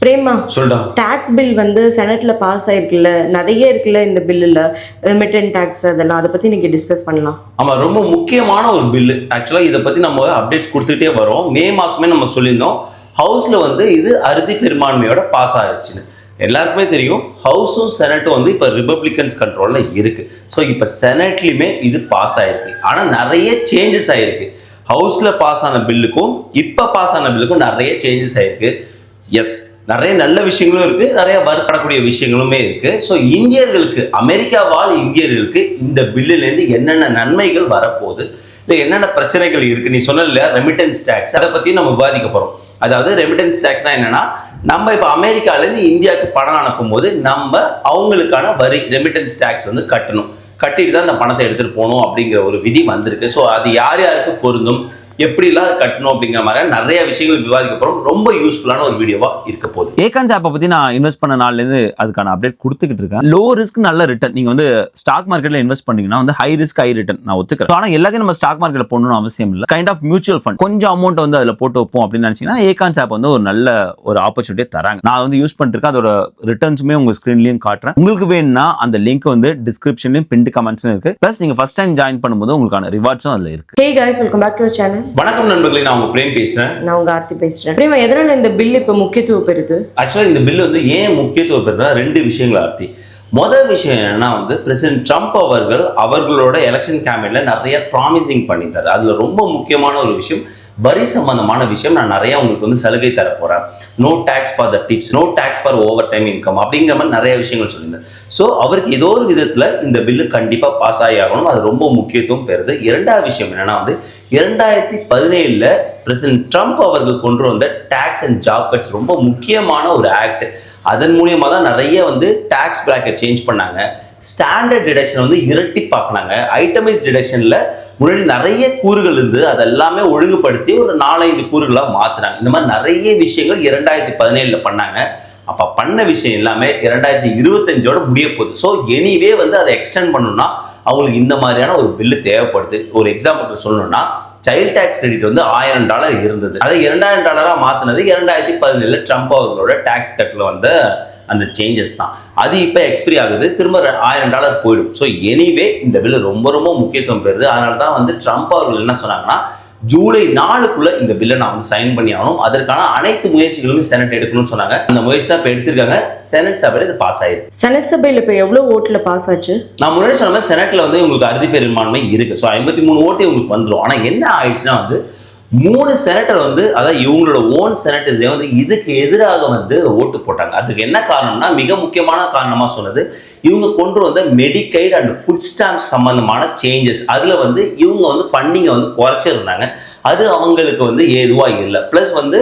பிரேமா சொல்டா. Tax bill வந்து செனட்ல pass ஆயிருக்குல்ல, நிறைய இருக்குல்ல இந்த பில்லுல, ரிமிட்டன் டாக்ஸ் அதெல்லாம், அதை பத்தி நீங்க டிஸ்கஸ் பண்ணலாம். ஆமா, ரொம்ப முக்கியமான ஒரு பில்லு. ஆக்சுவலா இதை பத்தி நம்ம அப்டேட்ஸ் கொடுத்துட்டே வரோம். மே மாசமே நம்ம சொல்லியிருந்தோம் ஹவுஸ்ல வந்து இது அறுதி பெரும்பான்மையோட பாஸ் ஆயிடுச்சுன்னு. எல்லாருக்குமே தெரியும் ஹவுஸும் செனட்டும் வந்து இப்போ ரிபப்ளிகன்ஸ் கண்ட்ரோல்ல இருக்கு. ஸோ இப்போ செனட்லையுமே இது பாஸ் ஆயிருக்கு. ஆனால் நிறைய சேஞ்சஸ் ஆயிருக்கு. ஹவுஸ்ல பாஸ் ஆன பில்லுக்கும் இப்போ பாஸ் ஆன பில்லுக்கும் நிறைய சேஞ்சஸ் ஆயிருக்கு. எஸ், நிறைய நல்ல விஷயங்களும் இருக்கு, நிறைய வருத்தப்படக்கூடிய விஷயங்களுமே இருக்கு. ஸோ இந்தியர்களுக்கு, அமெரிக்கா வாழ் இந்தியர்களுக்கு இந்த பில்லுலேருந்து என்னென்ன நன்மைகள் வரப்போகுது, இல்லை என்னென்ன பிரச்சனைகள் இருக்கு. நீ சொன்ன இல்லையா ரெமிட்டன்ஸ் டேக்ஸ், அதை பத்தி நம்ம விவாதிக்க போறோம். அதாவது ரெமிட்டன்ஸ் டேக்ஸ்னா என்னன்னா, நம்ம இப்போ அமெரிக்காலேருந்து இந்தியாவுக்கு பணம் அனுப்பும் போது நம்ம அவங்களுக்கான வரி ரெமிட்டன்ஸ் டேக்ஸ் வந்து கட்டணும். கட்டிட்டு தான் அந்த பணத்தை எடுத்துட்டு போகணும் அப்படிங்கிற ஒரு விதி வந்திருக்கு. ஸோ அது யார் யாருக்கு பொருந்தும், எப்படிலாம் கட்டணும் அப்படிங்கிற மாதிரி நிறைய விஷயங்கள் விவாதிக்க போறோம். ரொம்ப யூஸ்ஃபுல்லான ஒரு வீடியோவா இருக்க போகுது. ஏகான்ஸ் ஆப்பை பத்தி நான் இன்வெஸ்ட் பண்ண நாள்லேருந்து அதுக்கான அப்டேட் கொடுத்துக்கிட்டு இருக்கேன். லோ ரிஸ்க் நல்ல ரிட்டர்ன். நீங்க வந்து ஸ்டாக் மார்க்கெட்ல இன்வெஸ்ட் பண்ணீங்கன்னா வந்து ஹை ரிஸ்க் ஹை ரிட்டர்ன் நான் ஒத்துக்கிறேன். ஆனால் எல்லாத்தையும் நம்ம ஸ்டாக் மார்க்கெட்ல போடணும்னு அவசியம் இல்லை. கைண்ட் ஆஃப் மியூச்சுவல் ஃபண்ட் கொஞ்சம் அமௌண்ட் வந்து அதில் போட்டு வைப்போம் அப்படின்னு நினைச்சீங்கன்னா ஏகான்ஸ் ஆப் வந்து ஒரு நல்ல ஒரு ஆப்பர்ச்சுனிட்டியை தராங்க. நான் வந்து யூஸ் பண்ணிருக்கேன். அதோட ரிட்டர்ன்ஸுமே உங்க ஸ்கிரீன்லயும் காட்டுறேன். உங்களுக்கு வேணும்னா அந்த லிங்க் வந்து டிஸ்கிரிப்ஷன்லயும் பின் கமெண்ட்ஸ்லயும் இருக்கு. பிளஸ் நீங்க ஃபர்ஸ்ட் டைம் ஜாயின் பண்ணும்போது உங்களுக்கான ரிவார்ட்ஸும் அதுல இருக்கு. Hey guys, welcome back to our channel. வணக்கம் நண்பர்களே, நான் உங்க பிரேம் பேசுறேன். நான் உங்க ஆர்த்தி பேசுறேன். பிரேமா, எதனால இந்த பில் இப்ப முக்கியத்துவம் பெறுது? ஆக்சுவலா இந்த பில் வந்து ஏன் முக்கியத்துவம் பெறுதுன்னா ரெண்டு விஷயங்கள் ஆர்த்தி. முதல் விஷயம் என்னன்னா வந்து பிரசிடென்ட் ட்ரம்ப் அவர்களோட எலெக்ஷன் கேம்பெயின்ல நிறைய ப்ராமிசிங் பண்ணிட்டாரு. அதுல ரொம்ப முக்கியமான ஒரு விஷயம் வரி சம்பந்தமான விஷயம். நான் நிறைய உங்களுக்கு வந்து சலுகை தர போறேன். No tax for the tips, no tax for overtime income அப்படிங்கிற மாதிரி நிறைய விஷயங்கள் சொல்லியிருந்தேன். ஸோ அவருக்கு ஏதோ ஒரு விதத்துல இந்த பில்லு கண்டிப்பா பாஸ் ஆகி ஆகணும். அது ரொம்ப முக்கியத்துவம் பெறுது. இரண்டாவது விஷயம் என்னன்னா வந்து 2017 பிரசிடென்ட் ட்ரம்ப் அவர்கள் கொண்டு வந்த டேக்ஸ் அண்ட் ஜாப் கட்ஸ் ரொம்ப முக்கியமான ஒரு ஆக்ட். அதன் மூலியமா தான் நிறைய வந்து டேக்ஸ் பிராக்கெட் சேஞ்ச் பண்ணாங்க. ஸ்டாண்டர்ட் டிடக்ஷன் வந்து இரட்டிப்பாக்குனாங்க. ஐட்டமைஸ் டிடக்ஷன்ல முன்னாடி நிறைய கூறுகள் இருந்து அதெல்லாமே ஒழுங்குபடுத்தி ஒரு 4-5 கூறுகளாக மாத்தினாங்க. இந்த மாதிரி நிறைய விஷயங்கள் 2017 பண்ணாங்க. அப்ப பண்ண விஷயம் எல்லாமே 2025 முடிய போகுது. ஸோ எனிவே வந்து அதை எக்ஸ்டெண்ட் பண்ணணும்னா அவங்களுக்கு இந்த மாதிரியான ஒரு பில்லு தேவைப்படுது. ஒரு எக்ஸாம்பிள் சொல்லணும்னா சைல்ட் டாக்ஸ் கிரெடிட் வந்து $1000 இருந்தது. அதை $2000 மாத்தினது 2017 ட்ரம்ப் அவர்களோட டாக்ஸ் கட்ல வந்த அந்த சேஞ்சஸ் தான். அது இப்போ எக்ஸ்பிரி ஆகுது, திரும்ப $1000 போயிடும். ஸோ எனிவே இந்த பில்லு ரொம்ப ரொம்ப முக்கியத்துவம் பெறுது. அதனால தான் வந்து ட்ரம்ப் அவர்கள் என்ன சொன்னாங்கன்னா, ஜூலை 4க்குள்ள இந்த பில்லை நான் வந்து சைன் பண்ணி ஆகணும். அதற்கான அனைத்து முயற்சிகளுமே செனட் எடுக்கணும்னு சொன்னாங்க. அந்த முயற்சி தான் இப்போ எடுத்திருக்காங்க. செனட் சபையில் இது பாஸ் ஆயிருக்கு. செனட் சபையில் இப்போ எவ்வளவு ஓட்டுல பாஸ் ஆச்சு? நான் முன்னாடி சொன்ன மாதிரி செனட்ல வந்து உங்களுக்கு அறுதி பெரும்பான்மை இருக்கு. ஸோ 53 ஓட்டு உங்களுக்கு வந்துடும். ஆனால் என்ன ஆயிடுச்சுன்னா வந்து 3 செனட்டர் வந்து அதாவது இவங்களோட ஓன் செனட்டர்ஸே வந்து இதுக்கு எதிராக வந்து ஓட்டு போட்டாங்க. அதுக்கு என்ன காரணம்னா, மிக முக்கியமான காரணமா சொன்னது இவங்க கொண்டு வந்த மெடிக்கைட் அண்ட் ஃபுட் ஸ்டாம்ப் சம்பந்தமான சேஞ்சஸ். அதுல வந்து இவங்க வந்து ஃபண்டிங்கை வந்து குறைச்சிருந்தாங்க. அது அவங்களுக்கு வந்து ஏதுவா இல்லை. பிளஸ் வந்து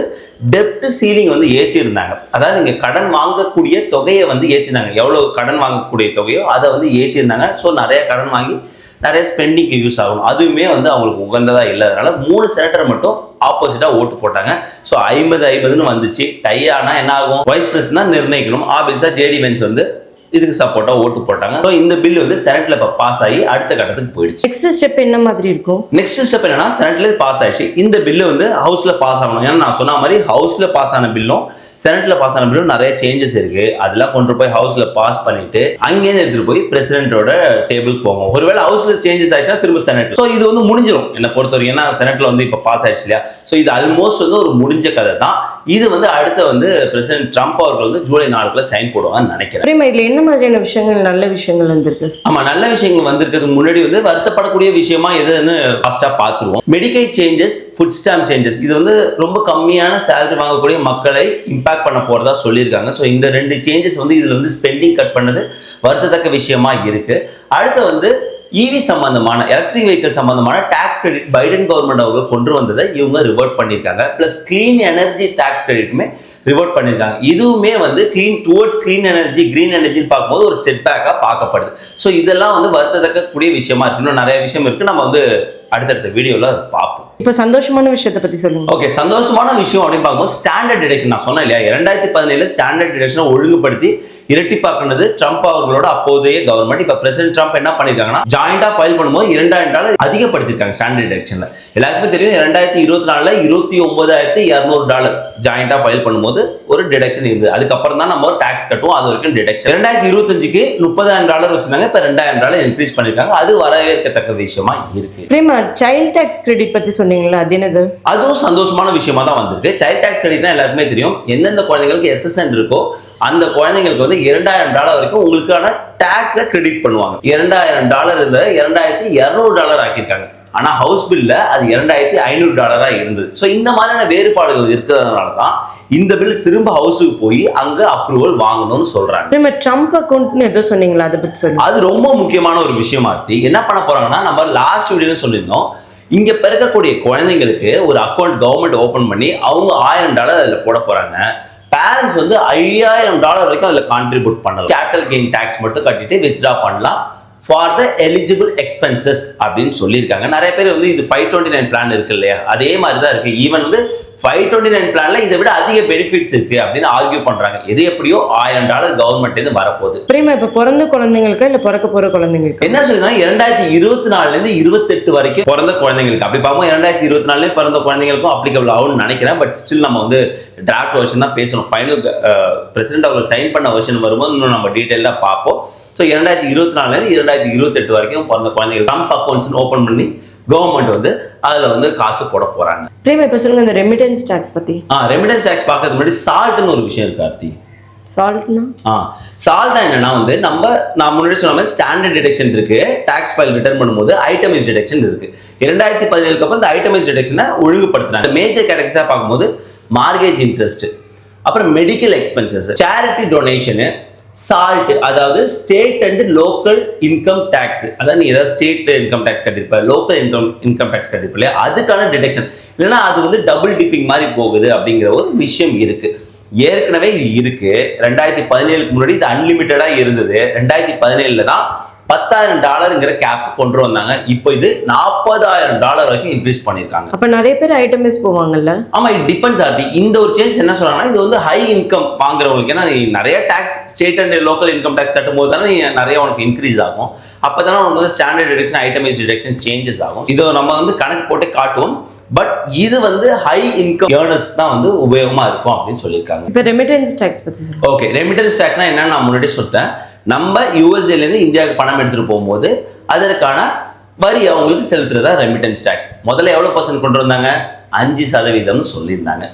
டெப்ட் சீலிங் வந்து ஏற்றிருந்தாங்க. அதாவது நீங்க கடன் வாங்கக்கூடிய தொகையை வந்து ஏற்றினாங்க. எவ்வளவு கடன் வாங்கக்கூடிய தொகையோ அதை வந்து ஏற்றிருந்தாங்க. ஸோ நிறைய கடன் வாங்கி நிறைய ஸ்பெண்டிங்க்கு யூஸ் ஆகும். அதுவுமே வந்து அவங்களுக்கு உகந்ததா இல்லாதனால 3 செனட்டர் மட்டும் ஆப்போசிட்டா ஓட்டு போட்டாங்க. ஸோ 50-50 வந்துச்சு. டை ஆனா என்ன ஆகும், வைஸ் பிரசிடென்ட் தான் நிர்ணயிக்கணும். ஆப்வியஸா ஜேடி பென்ஸ் வந்து இதுக்கு சப்போர்ட்டா ஓட்டு போட்டாங்க. ஸோ இந்த பில் வந்து செனட்ல இப்போ பாஸ் ஆகி அடுத்த கட்டத்துக்கு போயிடுச்சு. நெக்ஸ்ட் ஸ்டெப் என்ன மாதிரி இருக்கும்? நெக்ஸ்ட் ஸ்டெப் என்னன்னா, செனட்ல பாஸ் ஆயிடுச்சு. இந்த பில்லு வந்து ஹவுஸ்ல பாஸ் ஆகணும். ஏன்னா நான் சொன்ன மாதிரி ஹவுஸ்ல பாஸ் ஆன பில்லும் செனட்ல பாஸ் ஆன பில்லும் நிறைய சேஞ்சஸ் இருக்கு. அதெல்லாம் கொண்டு போய் ஹவுஸ்ல பாஸ் பண்ணிட்டு அங்கேருந்து எடுத்துட்டு போய் பிரசிடென்ட்டோட டேபிள் போகும். ஒருவேளை ஹவுஸ்ல சேஞ்சஸ் ஆயிடுச்சுன்னா திரும்ப செனட். ஸோ இது வந்து முடிஞ்சிடும் என்ன பொறுத்தவரைக்கும். ஏன்னா செனட்ல வந்து இப்போ பாஸ் ஆயிடுச்சு இல்லையா. ஸோ இது ஆல்மோஸ்ட் வந்து ஒரு முடிஞ்ச கதை தான். இது வந்து அடுத்த வந்து பிரசிடென்ட் ட்ரம்ப் அவர்கள் வந்து ஜூலை 4க்குள்ள சைன் போடுவாங்கன்னு நினைக்கிறேன். இதுல என்ன மாதிரியான விஷயங்கள், நல்ல விஷயங்கள் வந்திருக்கு? ஆமா, நல்ல விஷயங்கள் வந்திருக்கிறது முன்னாடி வந்து வருத்தப்படக்கூடிய விஷயமா எதுன்னு ஃபர்ஸ்டா பாத்துருவோம். Medical changes, food stamp changes, இது வந்து ரொம்ப கம்மியான சேலரி வாங்கக்கூடிய மக்களை இம்பாக்ட் பண்ண போறதா சொல்லியிருக்காங்க. ஸோ இந்த 2 சேஞ்சஸ் வந்து இதுல வந்து ஸ்பெண்டிங் கட் பண்ணது வருத்தத்தக்க விஷயமா இருக்கு. அடுத்து வந்து இவி சம்பந்தமான எலக்ட்ரிக் வெஹிக்கிள் சம்பந்தமான டாக்ஸ் கிரெடிட் பைடன் கவர்மெண்ட் அவங்க கொண்டு வந்ததை இவங்க ரிவர்ட் பண்ணியிருக்காங்க. பிளஸ் கிளீன் எனர்ஜி டாக்ஸ் கிரெடிட்டுமே ரிவர்ட் பண்ணியிருக்காங்க. இதுவுமே வந்து கிளீன் எனர்ஜி, கிரீன் எனர்ஜின்னு பார்க்கும்போது ஒரு செட்பேக்காக பார்க்கப்படுது. ஸோ இதெல்லாம் வந்து வருத்தத்தக்க கூடிய விஷயமா இருக்கு. இன்னும் நிறைய விஷயம் இருக்கு. நம்ம வந்து அடுத்தடுத்த வீடியோவில் அதை பார்ப்போம். இப்போ சந்தோஷமான விஷயத்தை பத்தி சொல்லுங்க. ஓகே, சந்தோஷமான விஷயம் அப்படின்னு பார்க்கும்போது ஸ்டாண்டர்ட் டிடக்ஷன் நான் சொன்னேன் இல்லையா, 2017 ஸ்டாண்டர்ட் டிடக்ஷனை ஒழுங்குபடுத்தி இரட்டிப்பாக்குனது ட்ரம்ப் அவர்களோட அப்போதைய கவர்மெண்ட். இப்ப பிரசிடென்ட் ட்ரம்ப் என்ன பண்ணிருக்காங்கன்னா, ஜாயிண்டா ஃபைல் பண்ணும்போது $2,000 அதிகப்படுத்திருக்காங்க ஸ்டாண்டர்ட் டிடக்ஷன்ல. எல்லாருக்குமே தெரியும் 2024 $29,200 ஜாயிண்டா ஃபைல் பண்ணும்போது ஒரு டிடக்ஷன் இருந்தது. அதுக்கப்புறம் தான் நம்ம டாக்ஸ் கட்டுவோம், அது வரைக்கும் டிடக்ஷன். 2025க்கு $30,000 வச்சிருந்தாங்க, இப்ப $2,000 இன்க்ரீஸ் பண்ணிருக்காங்க. அது வரவேற்கத்தக்க விஷயமா இருக்கு. பிரேமா, சைல்ட் டாக்ஸ் கிரெடிட் பத்தி சொன்னீங்களா, அது என்னது? அதுவும் சந்தோஷமான விஷயமா தான் வந்திருக்கு. சைல்ட் டாக்ஸ் கிரெடிட்னா எல்லாருக்குமே தெரியும், எந்தெந்த குழந்தைங்களுக்கு SSN இருக்கோ அந்த குழந்தைங்களுக்கு வந்து $2,000 வரைக்கும் உங்களுக்கான டாக்ஸை கிரெடிட் பண்ணுவாங்க. $2,000 இருந்த $2,200 ஆக்கியிருக்காங்க. ஆனா ஹவுஸ் பில்ல அது $2,500 இருந்தது. ஸோ இந்த மாதிரியான வேறுபாடுகள் இருக்கிறதுனால தான் இந்த பில் திரும்ப ஹவுஸுக்கு போய் அங்க அப்ரூவல் வாங்கணும்னு சொல்றாங்க. ட்ரம்ப் அக்கௌண்ட்னு ஏதோ சொன்னீங்களா, அதை பத்தி சொல்லுங்க. அது ரொம்ப முக்கியமான ஒரு விஷயமா இருக்கு. என்ன பண்ண போறாங்கன்னா, நம்ம லாஸ்ட் வீடியோல சொல்லியிருந்தோம், இங்க பிறக்கக்கூடிய குழந்தைங்களுக்கு ஒரு அக்கௌண்ட் கவர்மெண்ட் ஓபன் பண்ணி அவங்க $1,000 அதுல போட போறாங்க. பேரண்ட்ஸ் வந்து $5,000 வரைக்கும் அதுல கான்ட்ரிபியூட் பண்ணலாம். கேபிட்டல் கெயின் டாக்ஸ் மட்டும் கட்டிட்டு வித்ட்ரா பண்ணலாம் ஃபார் த எலிஜிபிள் எக்ஸ்பென்சஸ் அப்படின்னு சொல்லியிருக்காங்க. நிறைய பேர் வந்து இது 529 பிளான் இருக்கு இல்லையா, அதே மாதிரி தான் இருக்கு. ஈவன் வந்து 529 பிளான்ல இதை விட அதிக பெனிஃபிட்ஸ் இருக்கு அப்படின்னு ஆர்கியூ பண்றாங்க. எது எப்படியோ $1,000 கவர்மெண்ட் இருந்து வரப்போகுது. பிரேமா, இப்ப பிறந்த குழந்தைங்களுக்கு இல்ல பிறக்க போற குழந்தைங்களுக்கு என்ன சொல்லுங்க, 2024 28 வரைக்கும் பிறந்த குழந்தைங்களுக்கு அப்படி பார்ப்போம். 2024 பிறந்த குழந்தைங்களுக்கும் அப்ளிகபிள் ஆகும்னு நினைக்கிறேன். பட் ஸ்டில் நம்ம வந்து டிராஃப்ட் வெர்ஷன் தான் பேசணும். ஃபைனல் பிரசிடென்ட் அவர்கள் சைன் பண்ண வெர்ஷன் வரும்போது இன்னும் நம்ம டீட்டெயிலா பார்ப்போம். ஸோ 2024 2028 வரைக்கும் பிறந்த குழந்தைகள் ட்ரம்ப் அக்கௌண்ட்ஸ் ஓபன் பண்ணி கவர்மெண்ட் வந்து அதுல வந்து காசு போட போறாங்க. பிரேமா, இப்ப சொல்லுங்க இந்த ரெமிட்டன்ஸ் டாக்ஸ் பத்தி. ரெமிட்டன்ஸ் டாக்ஸ் பார்க்கறதுக்கு முன்னாடி சால்ட்னு ஒரு விஷயம் இருக்கு ஆர்த்தி. சால்ட்னா சால்ட் என்னன்னா வந்து நான் முன்னாடி சொன்ன மாதிரி ஸ்டாண்டர்ட் டிடக்ஷன் இருக்கு. டாக்ஸ் ஃபைல் ரிட்டர்ன் பண்ணும்போது ஐட்டமைஸ் டிடக்ஷன் இருக்கு. 2017 அப்புறம் இந்த ஐட்டமைஸ் டிடக்ஷனை ஒழுங்குபடுத்துறாங்க. மேஜர் கேட்டகரிஸா பார்க்கும்போது மார்கேஜ் இன்ட்ரெஸ்ட், அப்புறம் medical expenses, charity donation, SALT, அதாவது state and local income tax. அதாவது நீ ஏதாவது ஸ்டேட் இன்கம் டாக்ஸ் கட்டிருப்ப, லோக்கல் இன்கம் டாக்ஸ் கட்டிருப்ப இல்லையா, அதுக்கான டிடக்ஷன். இல்லைன்னா அது வந்து டபுள் டிப்பிங் மாதிரி போகுது அப்படிங்கிற ஒரு விஷயம் இருக்கு. ஏற்கனவே இது இருக்கு. 2017க்கு முன்னாடி இது அன்லிமிட்டடா இருந்தது. 2017 தான் $10,000 கேப் கொண்டு வந்தாங்க. இப்போ இது $40,000 வரைக்கும் இன்க்ரீஸ் பண்ணிருக்காங்க. அப்ப நிறைய பேர் ஐட்டமைஸ் போவாங்கல்ல. ஆமா, இட் டிபெண்ட்ஸ் ஆர்த்தி. இந்த ஒரு சேஞ்ச் என்ன சொல்றாங்கன்னா, இது வந்து ஹை இன்கம் வாங்குறவங்களுக்கு, ஏன்னா நிறைய tax state and local income tax கட்டும் போது தானே நிறைய உனக்கு இன்க்ரீஸ் ஆகும். அப்பதானே உனக்கு வந்து standard deduction itemize deduction changes ஆகும். இதை நம்ம வந்து கணக்கு போட்டு காட்டுவோம். பட் இது வந்து ஹை இன்கம் ஏர்னர்ஸ் தான் வந்து உபயோகமா இருக்கும் அப்படின்னு சொல்லியிருக்காங்க. இப்ப ரெமிட்டன்ஸ் டாக்ஸ் பத்தி சொல்லுங்க. ஓகே, ரெமிட்டன்ஸ் டாக்ஸ்னா என்னன்னு நான் முன்னாடி சொல்லிட்டேன். நம்ம யூஎஸ்ஏல இருந்து இந்தியாவுக்கு பணம் எடுத்துட்டு போகும்போது அதற்கான வரி அவங்களுக்கு செலுத்துறதா ரெமிட்டன்ஸ் டாக்ஸ். முதல்ல எவ்வளவு % கொண்டு வந்தாங்க? 5% சொல்லியிருந்தாங்க.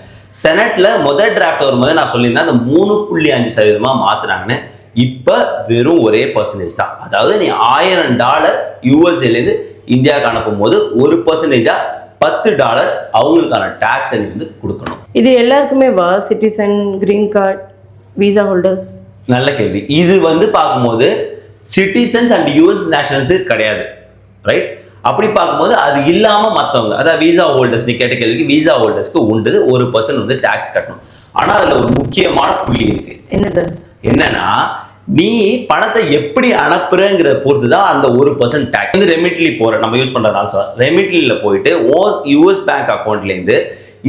செனட்ல முதல் டிராஃப்ட் வரும்போது நான் சொல்லியிருந்தேன் அந்த 3.5% மாத்துனாங்கன்னு. இப்ப வெறும் ஒரே % தான். அதாவது நீ $1,000 யூஎஸ்ஏல இருந்து இந்தியாவுக்கு அனுப்பும் போது 1% $10 அவங்களுக்கான டாக்ஸ் வந்து கொடுக்கணும். இது எல்லாருக்குமே வா? Citizen, green card, visa holders? நல்ல கேள்வி. இது வந்து பார்க்கும்போது சிட்டிசன்ஸ் அண்ட் யூஎஸ் நேஷனல்ஸ் கிடையாது, ரைட்? அப்படி பார்க்கும்போது அது இல்லாம மற்றவங்க, அதாவது விசா ஹோல்டர்ஸ், நீ கேட்ட கேள்விக்கு விசா ஹோல்டர்ஸ்க்கு உண்டு 1% வந்து டாக்ஸ் கட்டணும். ஆனா அதுல ஒரு முக்கியமான புள்ளி இருக்கு. என்னன்னா, நீ பணத்தை எப்படி அனுப்புறங்கிற பொறுத்து தான் அந்த 1% டாக்ஸ். வந்து ரெமிட்லி போற நம்ம யூஸ் பண்றதுனால சொல்ல, ரெமிட்லில போயிட்டு யூஎஸ் பேங்க் அக்கௌண்ட்ல இருந்து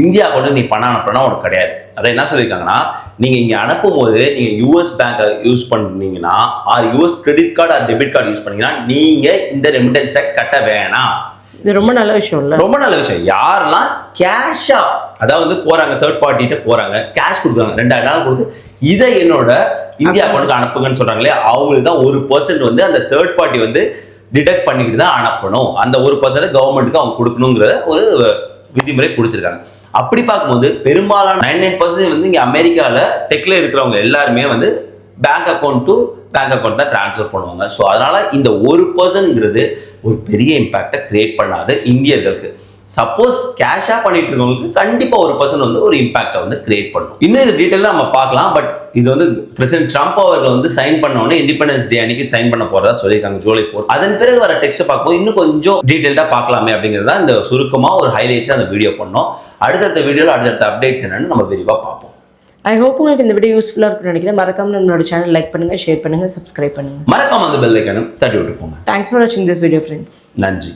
இந்தியா அக்கௌண்ட் நீ பணம் அனுப்புறனா உனக்கு கிடையாது. அதை என்ன சொல்லியிருக்காங்கன்னா, நீங்க இங்க அனுப்பும் போது நீங்க யூஎஸ் பேங்க் யூஸ் பண்ணீங்கன்னா, or US credit card or debit card use பண்ணீங்கன்னா நீங்க இந்த ரெமிட்டன்ஸ் டாக்ஸ் கட்ட வேணாம். இது ரொம்ப நல்ல விஷயம் இல்ல? ரொம்ப நல்ல விஷயம். யாரெல்லாம் கேஷா, அதாவது போறாங்க தேர்ட் பார்ட்டிட்ட போறாங்க, கேஷ் கொடுக்குறாங்க, $2,000 கொடுத்து இதை என்னோட இந்தியா அக்கௌண்ட்டுக்கு அனுப்புங்கன்னு சொல்றாங்களே, அவங்களுக்கு தான் 1% வந்து அந்த தேர்ட் பார்ட்டி வந்து டிடெக்ட் பண்ணிக்கிட்டு தான் அனுப்பணும். அந்த 1% கவர்மெண்ட்டுக்கு அவங்க கொடுக்கணுங்கிற ஒரு விதிமுறை கொடுத்துருக்காங்க. அப்படி பார்க்கும்போது பெரும்பாலான 99% வந்து இங்க அமெரிக்கால டெக்ல இருக்கிறவங்க எல்லாருமே வந்து bank account to bank account தான் டிரான்ஸ்ஃபர் பண்ணுவாங்க. ஸோ அதனால இந்த 1%ங்கிறது ஒரு பெரிய இம்பாக்டை கிரியேட் பண்ணாது இந்தியர்களுக்கு. சப்போஸ் கேஷா பண்ணிட்டு இருக்கவங்களுக்கு கண்டிப்பா 1% வந்து ஒரு இம்பாக்டை வந்து கிரியேட் பண்ணும். இன்னும் இது டீட்டெயிலா நம்ம பார்க்கலாம். பட் இது வந்து பிரசிடென்ட் ட்ரம்ப் அவர்கள் வந்து சைன் பண்ண உடனே இண்டிபெண்டன்ஸ் டே அன்னைக்கு சைன் பண்ண போறதா சொல்லியிருக்காங்க, July 4. அதன் பிறகு வர டெக்ஸ்ட் பார்க்கும்போது இன்னும் கொஞ்சம் டீட்டெயில்டா பார்க்கலாமே அப்படிங்கிறதா இந்த சுருக்கமா ஒரு ஹைலைட்ஸா அந்த வீடியோ பண்ணோம். அடுத்தடுத்த வீடியோல அடுத்தடுத்த அப்டேட்ஸ் என்னன்னு நம்ம விரிவா பார்ப்போம். ஐ ஹோப் உங்களுக்கு இந்த வீடியோ யூஸ்ஃபுல்லா இருக்கும்னு நினைக்கிறேன். மறக்காம நம்மளோட சேனல் லைக் பண்ணுங்க, ஷேர் பண்ணுங்க, சப்ஸ்கிரைப் பண்ணுங்க. மறக்காம அந்த பெல் ஐகானை தட்டி விட்டு போங்க. தேங்க்ஸ் ஃபார் வாட்சிங் திஸ் வீடியோ ஃப்ரெண்ட்ஸ். நன்றி.